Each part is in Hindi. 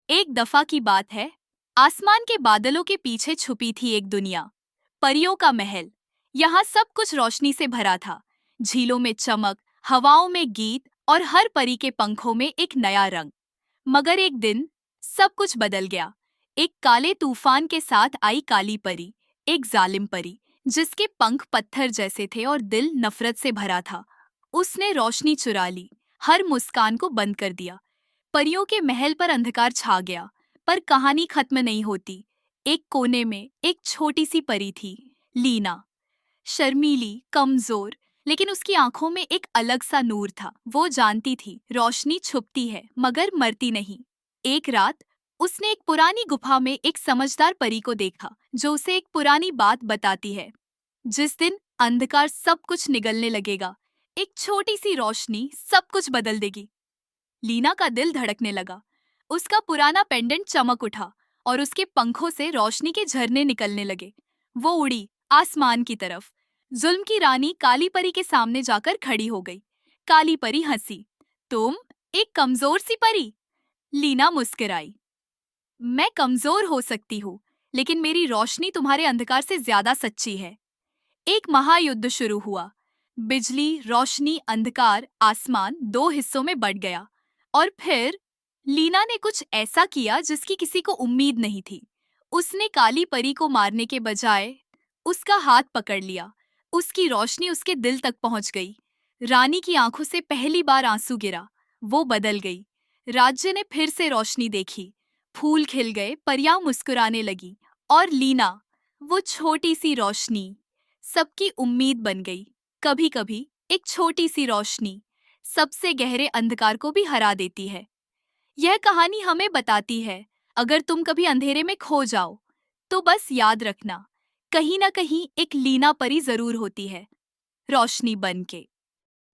एक दफा की बात है। आसमान के बादलों के पीछे छुपी थी एक दुनिया, परियों का महल। यहाँ सब कुछ रोशनी से भरा था। झीलों में चमक, हवाओं में गीत और हर परी के पंखों में एक नया रंग। मगर एक दिन सब कुछ बदल गया। एक काले तूफान के साथ आई काली परी, एक जालिम परी जिसके पंख पत्थर जैसे थे और दिल नफरत से भरा था। उसने रोशनी चुरा ली, हर मुस्कान को बंद कर दिया। परियों के महल पर अंधकार छा गया, पर कहानी खत्म नहीं होती। एक कोने में एक छोटी सी परी थी, लीना। शर्मीली, कमजोर, लेकिन उसकी आंखों में एक अलग सा नूर था। वो जानती थी रोशनी छुपती है मगर मरती नहीं। एक रात उसने एक पुरानी गुफा में एक समझदार परी को देखा जो उसे एक पुरानी बात बताती है। जिस दिन अंधकार सब कुछ निगलने लगेगा, एक छोटी सी रोशनी सब कुछ बदल देगी। लीना का दिल धड़कने लगा। उसका पुराना पेंडेंट चमक उठा और उसके पंखों से रोशनी के झरने निकलने लगे। वो उड़ी आसमान की तरफ। जुल्म की रानी काली परी के सामने जाकर खड़ी हो गई। काली परी हंसी। तुम एक कमजोर सी परी? लीना मुस्कुराई। मैं कमजोर हो सकती हूँ, लेकिन मेरी रोशनी तुम्हारे अंधकार से ज्यादा सच्ची है। एक महायुद्ध शुरू हुआ। बिजली, रोशनी, अंधकार, आसमान दो हिस्सों में बंट गया। और फिर लीना ने कुछ ऐसा किया जिसकी किसी को उम्मीद नहीं थी। उसने काली परी को मारने के बजाय उसका हाथ पकड़ लिया। उसकी रोशनी उसके दिल तक पहुंच गई। रानी की आंखों से पहली बार आंसू गिरा। वो बदल गई। राज्य ने फिर से रोशनी देखी। फूल खिल गए, परियां मुस्कुराने लगी। और लीना, वो छोटी सी रोशनी, सबकी उम्मीद बन गई। कभी कभी एक छोटी सी रोशनी सबसे गहरे अंधकार को भी हरा देती है। यह कहानी हमें बताती है, अगर तुम कभी अंधेरे में खो जाओ तो बस याद रखना, कहीं ना कहीं एक लीना परी जरूर होती है, रोशनी बन के।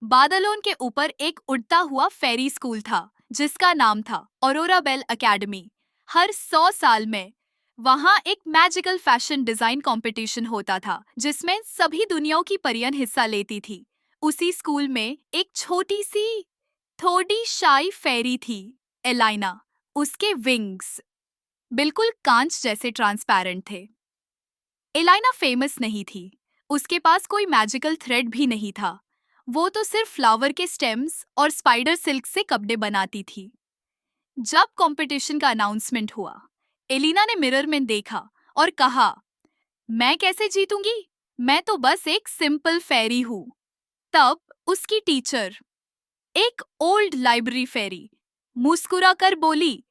बादलों के ऊपर एक उड़ता हुआ फेरी स्कूल था जिसका नाम था ऑरोरा बेल एकेडमी। हर 100 साल में वहां एक मैजिकल फैशन डिजाइन कंपटीशन होता था जिसमें सभी दुनियाओं की परियन हिस्सा लेती थी। उसी स्कूल में एक छोटी सी, थोड़ी शाई फेरी थी, एलाइना। उसके विंग्स बिल्कुल कांच जैसे ट्रांसपेरेंट थे। एलाइना फेमस नहीं थी, उसके पास कोई मैजिकल थ्रेड भी नहीं था। वो तो सिर्फ फ्लावर के स्टेम्स और स्पाइडर सिल्क से कपड़े बनाती थी। जब कंपटीशन का अनाउंसमेंट हुआ, एलिना ने मिरर में देखा और कहा, मैं कैसे जीतूंगी? मैं तो बस एक सिंपल फेरी हूँ। तब उसकी टीचर, एक ओल्ड लाइब्रेरी फेरी, मुस्कुरा कर बोली,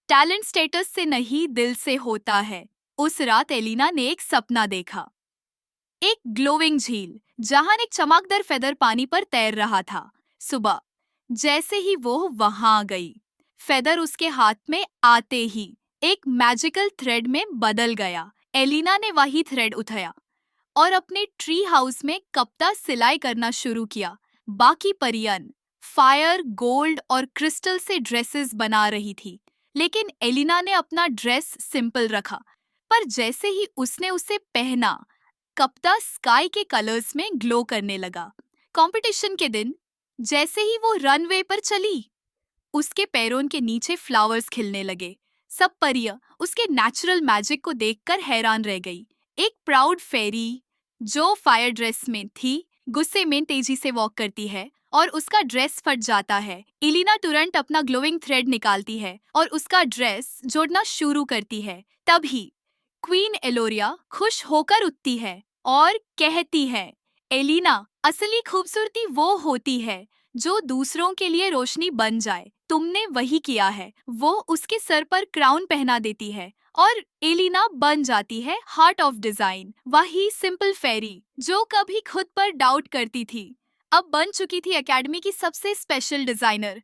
टैलेंट स्टेटस से नहीं दिल से होता है। उस रात एलिना ने एक सपना देखा। एक ग्लोइंग झील जहां एक चमकदार फेदर पानी पर तैर रहा था। सुबह जैसे ही वो वहां गई, फेदर उसके हाथ में आते ही एक मैजिकल थ्रेड में बदल गया। एलिना ने वही थ्रेड उठाया और अपने ट्री हाउस में कप्ता सिलाई करना शुरू किया। बाकी परियन फायर, गोल्ड और क्रिस्टल से ड्रेसेस बना रही थी, लेकिन एलिना ने अपना ड्रेस सिंपल रखा। पर जैसे ही उसने उसे पहना, कप्ता स्काई के कलर्स में ग्लो करने लगा। कंपटीशन के दिन जैसे ही वो रनवे पर चली, उसके पैरों के नीचे फ्लावर्स खिलने लगे। सब परियां उसके नेचुरल मैजिक को देखकर हैरान रह गई। एक प्राउड फेरी जो फायर ड्रेस में थी, गुस्से में तेजी से वॉक करती है और उसका ड्रेस फट जाता है। इलिना तुरंत अपना ग्लोइंग थ्रेड निकालती है और उसका ड्रेस जोड़ना शुरू करती है। तभी क्वीन एलोरिया खुश होकर उठती है और कहती है, एलिना, असली खूबसूरती वो होती है जो दूसरों के लिए रोशनी बन जाए। तुमने वही किया है। वो उसके सर पर क्राउन पहना देती है और एलिना बन जाती है हार्ट ऑफ डिजाइन, वही सिंपल फेरी जो कभी खुद पर डाउट करती थी, अब बन चुकी थी एकेडमी की सबसे स्पेशल डिजाइनर।